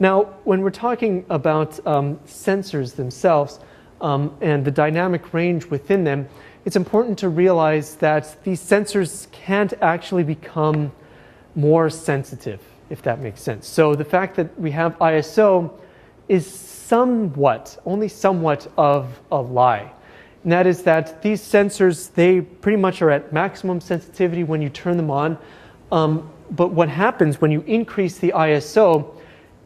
Now, when we're talking about sensors themselves and the dynamic range within them, it's important to realize that these sensors can't actually become more sensitive, if that makes sense. So the fact that we have ISO is somewhat, only somewhat of a lie. And that is that these sensors, they pretty much are at maximum sensitivity when you turn them on. But what happens when you increase the ISO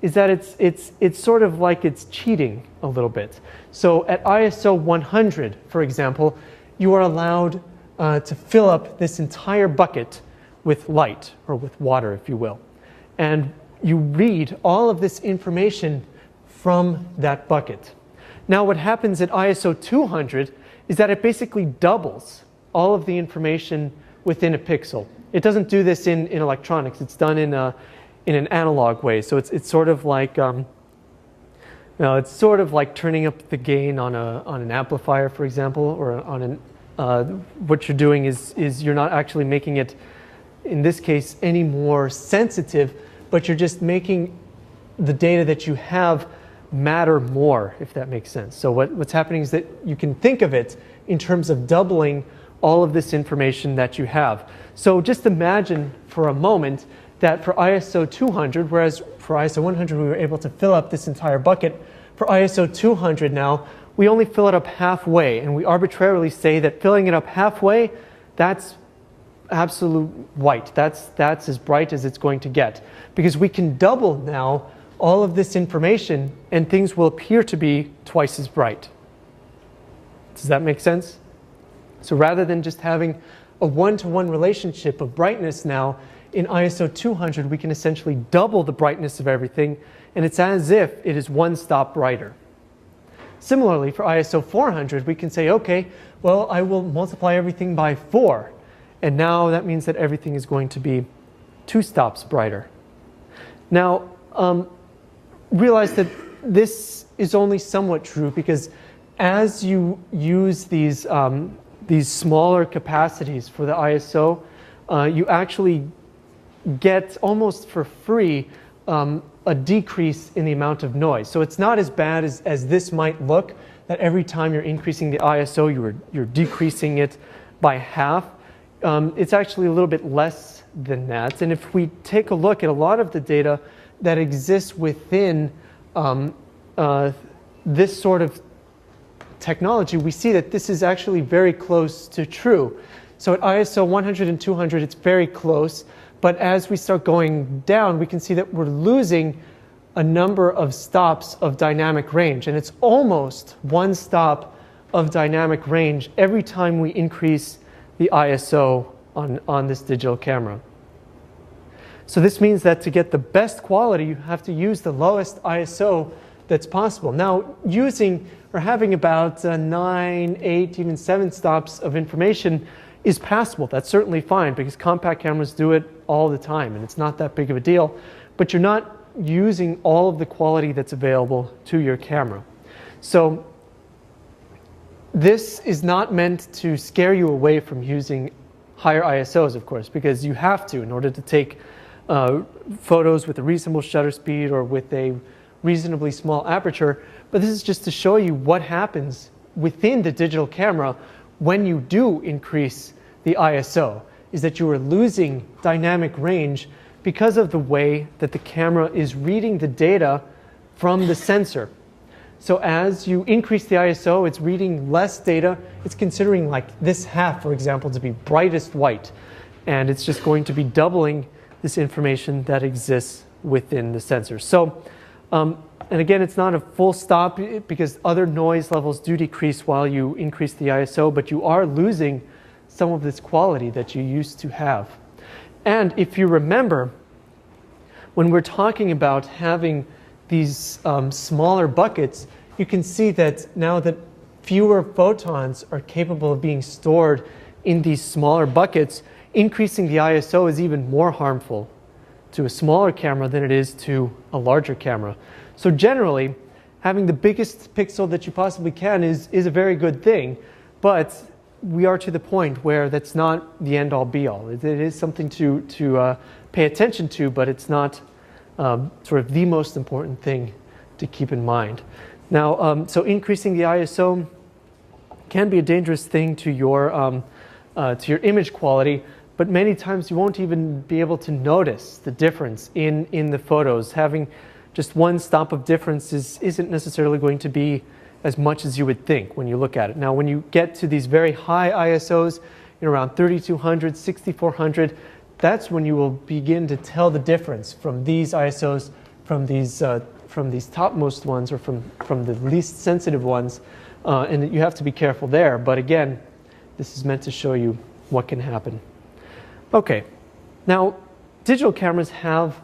is that it's sort of like it's cheating a little bit. So at ISO 100, for example, you are allowed to fill up this entire bucket with light, or with water, if you will. And you read all of this information from that bucket. Now what happens at ISO 200 is that it basically doubles all of the information within a pixel. It doesn't do this in electronics. It's done in an analog way. So it's sort of like it's sort of like turning up the gain on an amplifier, for example, or on an what you're doing is you're not actually making it, in this case, any more sensitive, but you're just making the data that you have matter more, if that makes sense. So what's happening is that you can think of it in terms of doubling all of this information that you have. So just imagine for a moment that for ISO 200, whereas for ISO 100 we were able to fill up this entire bucket, for ISO 200 now, we only fill it up halfway, and we arbitrarily say that filling it up halfway, that's absolute white. That's as bright as it's going to get. Because we can double now all of this information, and things will appear to be twice as bright. Does that make sense? So rather than just having a one-to-one relationship of brightness now, in ISO 200 we can essentially double the brightness of everything, and it's as if it is one stop brighter. Similarly, for ISO 400 we can say, okay, well, I will multiply everything by 4, and now that means that everything is going to be 2 stops brighter. Now, realize that this is only somewhat true, because as you use these smaller capacities for the ISO, you actually get almost for free a decrease in the amount of noise. So it's not as bad as this might look, that every time you're increasing the ISO, you're decreasing it by half. It's actually a little bit less than that. And if we take a look at a lot of the data that exists within this sort of technology, we see that this is actually very close to true. So at ISO 100 and 200, it's very close. But as we start going down, we can see that we're losing a number of stops of dynamic range. And it's almost one stop of dynamic range every time we increase the ISO on this digital camera. So this means that to get the best quality, you have to use the lowest ISO that's possible. Now, using or having about 9, 8, even 7 stops of information is passable. That's certainly fine, because compact cameras do it all the time, and it's not that big of a deal. But you're not using all of the quality that's available to your camera. So this is not meant to scare you away from using higher ISOs, of course, because you have to in order to take photos with a reasonable shutter speed or with a reasonably small aperture. But this is just to show you what happens within the digital camera when you do increase the ISO, is that you are losing dynamic range because of the way that the camera is reading the data from the sensor. So as you increase the ISO, it's reading less data. It's considering like this half, for example, to be brightest white. And it's just going to be doubling this information that exists within the sensor. So, and again, it's not a full stop, because other noise levels do decrease while you increase the ISO, but you are losing some of this quality that you used to have. And if you remember, when we're talking about having these smaller buckets, you can see that now that fewer photons are capable of being stored in these smaller buckets, increasing the ISO is even more harmful to a smaller camera than it is to a larger camera. So generally, having the biggest pixel that you possibly can is a very good thing, but we are to the point where that's not the end-all be-all. It is something to pay attention to, but it's not sort of the most important thing to keep in mind. Now, so increasing the ISO can be a dangerous thing to your image quality, but many times you won't even be able to notice the difference in the photos. Having just one stop of difference isn't necessarily going to be as much as you would think when you look at it. Now, when you get to these very high ISOs, around 3200, 6400, that's when you will begin to tell the difference from these ISOs, from these topmost ones, or from the least sensitive ones, and you have to be careful there. But again, this is meant to show you what can happen. Okay, now digital cameras have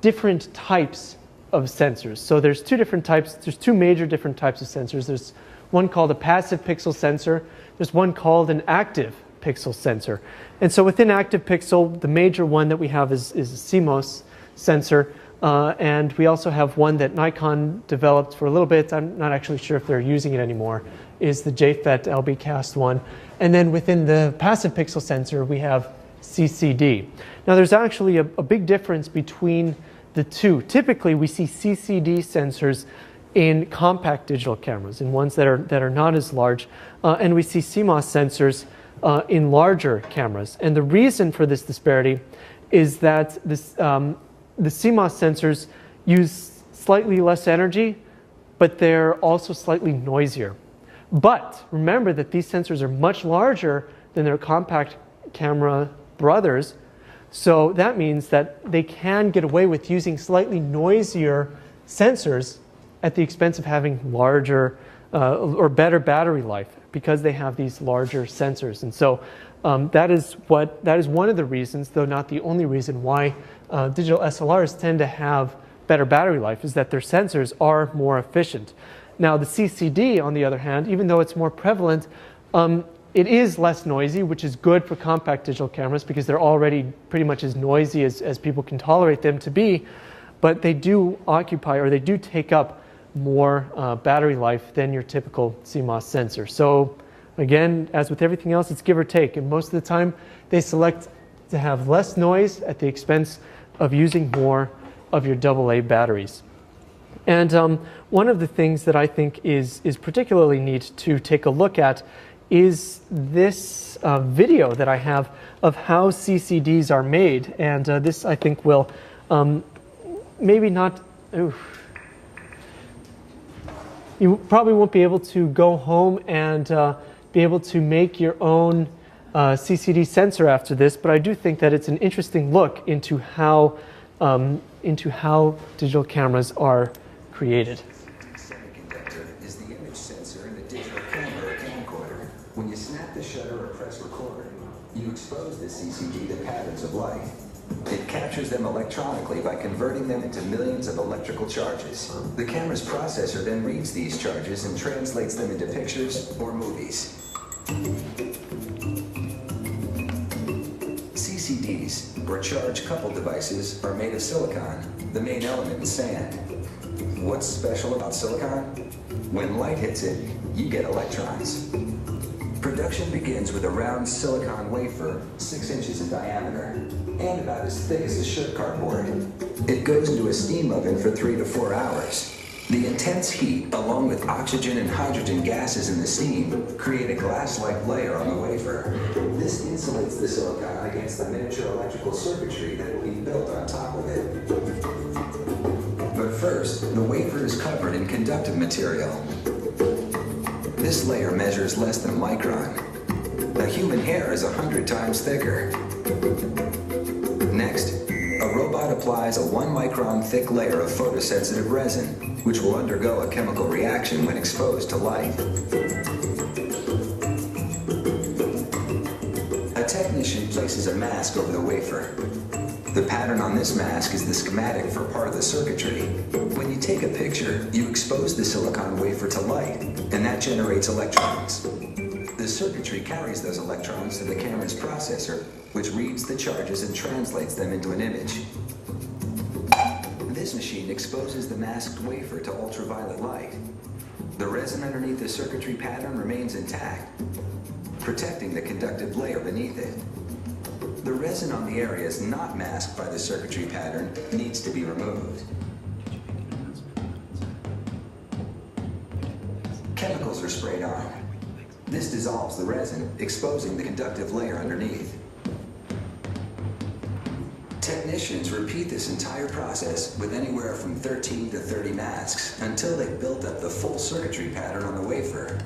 different types of sensors. So there's two different types. There's two major different types of sensors. There's one called a passive pixel sensor. There's one called an active pixel sensor. And so within active pixel, the major one that we have is a CMOS sensor. And we also have one that Nikon developed for a little bit. I'm not actually sure if they're using it anymore, is the JFET LBcast one. And then within the passive pixel sensor, we have CCD. Now there's actually a big difference between the two. Typically, we see CCD sensors in compact digital cameras, in ones that are not as large, and we see CMOS sensors in larger cameras. And the reason for this disparity is that the CMOS sensors use slightly less energy, but they're also slightly noisier. But remember that these sensors are much larger than their compact camera brothers, so that means that they can get away with using slightly noisier sensors at the expense of having larger or better battery life, because they have these larger sensors. And so that is one of the reasons, though not the only reason, why digital SLRs tend to have better battery life, is that their sensors are more efficient. Now the CCD, on the other hand, even though it's more prevalent, it is less noisy, which is good for compact digital cameras because they're already pretty much as noisy as people can tolerate them to be, but they do occupy, or they do take up, more battery life than your typical CMOS sensor. So again, as with everything else, it's give or take, and most of the time they select to have less noise at the expense of using more of your AA batteries. And one of the things that I think is particularly neat to take a look at is this video that I have of how CCDs are made. And this, I think, will maybe not... You probably won't be able to go home and be able to make your own CCD sensor after this, but I do think that it's an interesting look into how digital cameras are created. Semiconductor is the image sensor in the digital camera or camcorder. When you snap the shutter or press record, you expose the CCD to patterns of light. It captures them electronically by converting them into millions of electrical charges. The camera's processor then reads these charges and translates them into pictures or movies. CCDs, or charge-coupled devices, are made of silicon, the main element in sand. What's special about silicon? When light hits it, you get electrons. Production begins with a round silicon wafer, 6 inches in diameter, and about as thick as a shirt cardboard. It goes into a steam oven for 3 to 4 hours. The intense heat, along with oxygen and hydrogen gases in the steam, create a glass-like layer on the wafer. This insulates the silicon against the miniature electrical circuitry that will be built on top of it. But first, the wafer is covered in conductive material. This layer measures less than a micron. A human hair is 100 times thicker. Next, a robot applies a 1 micron thick layer of photosensitive resin, which will undergo a chemical reaction when exposed to light. A technician places a mask over the wafer. The pattern on this mask is the schematic for part of the circuitry. When you take a picture, you expose the silicon wafer to light, and that generates electrons. The circuitry carries those electrons to the camera's processor, which reads the charges and translates them into an image. This machine exposes the masked wafer to ultraviolet light. The resin underneath the circuitry pattern remains intact, protecting the conductive layer beneath it. The resin on the areas not masked by the circuitry pattern needs to be removed. Chemicals are sprayed on. This dissolves the resin, exposing the conductive layer underneath. Technicians repeat this entire process with anywhere from 13 to 30 masks until they've built up the full circuitry pattern on the wafer.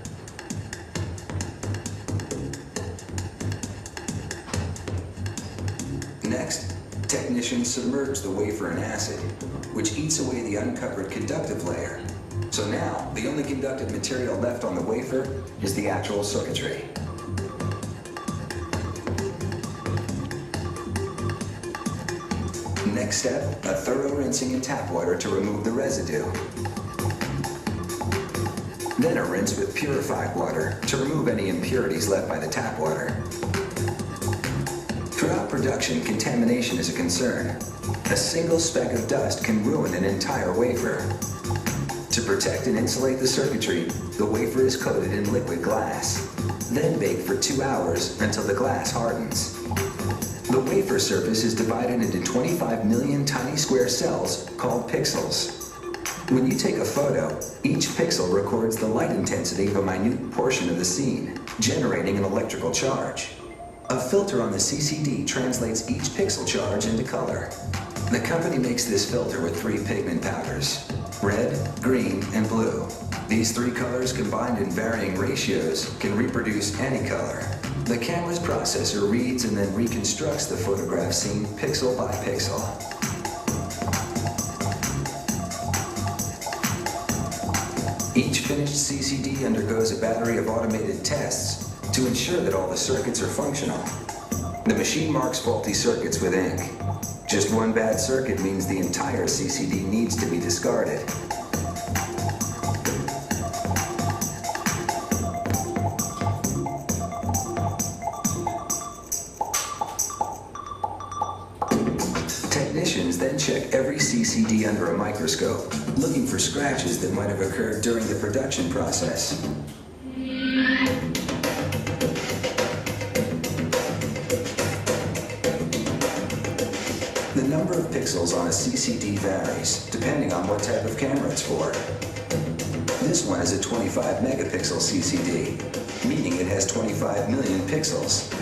Next, technicians submerge the wafer in acid, which eats away the uncovered conductive layer. So now, the only conductive material left on the wafer is the actual circuitry. Next step, a thorough rinsing in tap water to remove the residue. Then a rinse with purified water to remove any impurities left by the tap water. Throughout production, contamination is a concern. A single speck of dust can ruin an entire wafer. To protect and insulate the circuitry, the wafer is coated in liquid glass, then baked for 2 hours until the glass hardens. The wafer surface is divided into 25 million tiny square cells called pixels. When you take a photo, each pixel records the light intensity of a minute portion of the scene, generating an electrical charge. A filter on the CCD translates each pixel charge into color. The company makes this filter with 3 pigment powders: red, green, and blue. These 3 colors combined in varying ratios can reproduce any color. The camera's processor reads and then reconstructs the photograph scene pixel by pixel. Each finished CCD undergoes a battery of automated tests to ensure that all the circuits are functional. The machine marks faulty circuits with ink. Just one bad circuit means the entire CCD needs to be discarded. Technicians then check every CCD under a microscope, looking for scratches that might have occurred during the production process. The number of pixels on a CCD varies, depending on what type of camera it's for. This one is a 25 megapixel CCD, meaning it has 25 million pixels.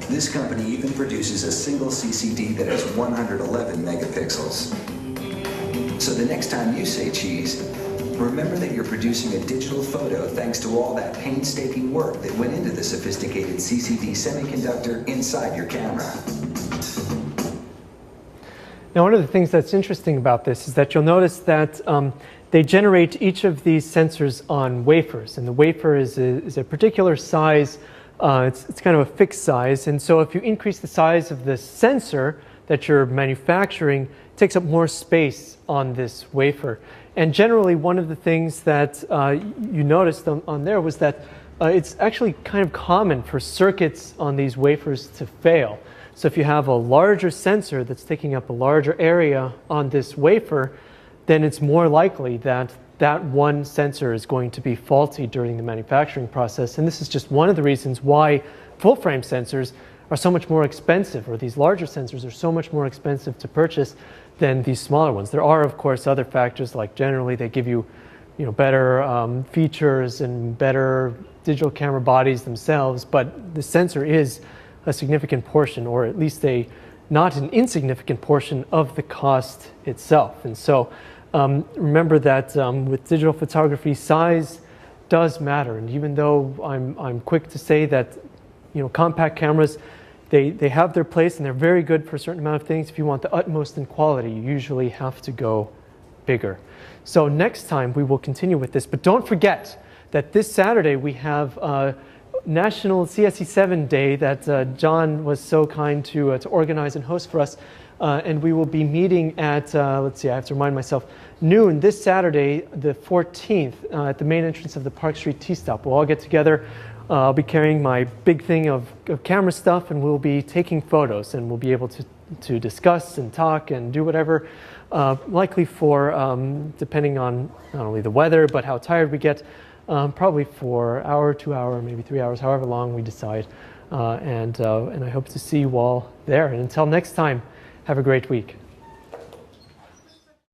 This company even produces a single CCD that has 111 megapixels. So the next time you say cheese, remember that you're producing a digital photo thanks to all that painstaking work that went into the sophisticated CCD semiconductor inside your camera. Now, one of the things that's interesting about this is that you'll notice that they generate each of these sensors on wafers, and the wafer is a particular size. It's kind of a fixed size, and so if you increase the size of the sensor that you're manufacturing, it takes up more space on this wafer. And generally, one of the things that you noticed on there was that it's actually kind of common for circuits on these wafers to fail. So if you have a larger sensor that's taking up a larger area on this wafer, then it's more likely that that one sensor is going to be faulty during the manufacturing process. And this is just one of the reasons why full-frame sensors are so much more expensive, or these larger sensors are so much more expensive to purchase than these smaller ones. There are, of course, other factors, like generally they give you, better features and better digital camera bodies themselves, but the sensor is a significant portion, or at least not an insignificant portion of the cost itself. And so remember that with digital photography, size does matter. And even though I'm quick to say that compact cameras, they have their place and they're very good for a certain amount of things, if you want the utmost in quality, you usually have to go bigger. So next time we will continue with this, but don't forget that this Saturday we have National CSE7 Day that John was so kind to organize and host for us. And we will be meeting at, let's see, I have to remind myself, noon this Saturday, the 14th, at the main entrance of the Park Street T-Stop. We'll all get together. I'll be carrying my big thing of camera stuff, and we'll be taking photos, and we'll be able to discuss and talk and do whatever, likely for, depending on not only the weather, but how tired we get, probably for an hour, 2 hours, maybe 3 hours, however long we decide. and I hope to see you all there. And until next time, have a great week.